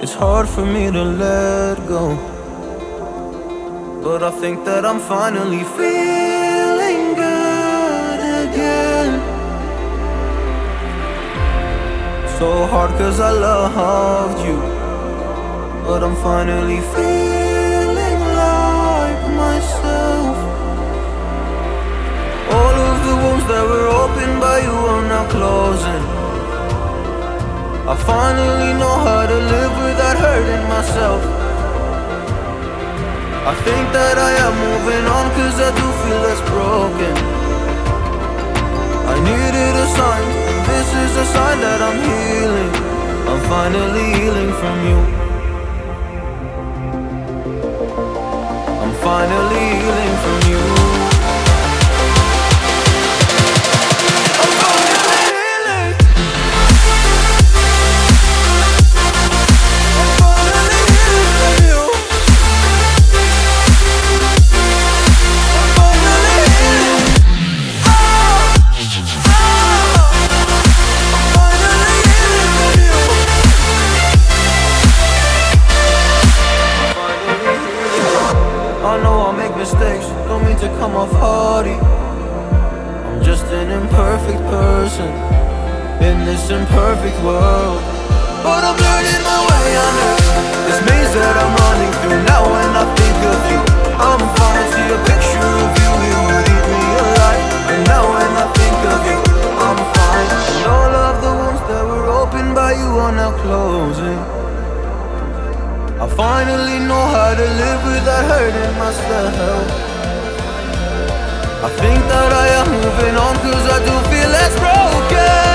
It's hard for me to let go, but I think that I'm finally feeling good again. So hard cause I loved you, but I'm finally feeling like myself. All of the wounds that were opened by you are now closing. I finally know how to live without hurting myself. I think that I am moving on cause I do feel less broken. I needed a sign, this is a sign that I'm healing. I'm finally healing from you. I'm finally healing from you. I know I'll make mistakes, don't mean to come off haughty. I'm just an imperfect person in this imperfect world, but I'm learning my way under this maze that I'm running through. Now when I think of you, I'm falling to a picture of you. You would eat me alive. And now when I think of you, I'm fine. And all of the wounds that were opened by you are now closing. I finally know how to live without hurting myself. I think that I am moving on cause I do feel less broken.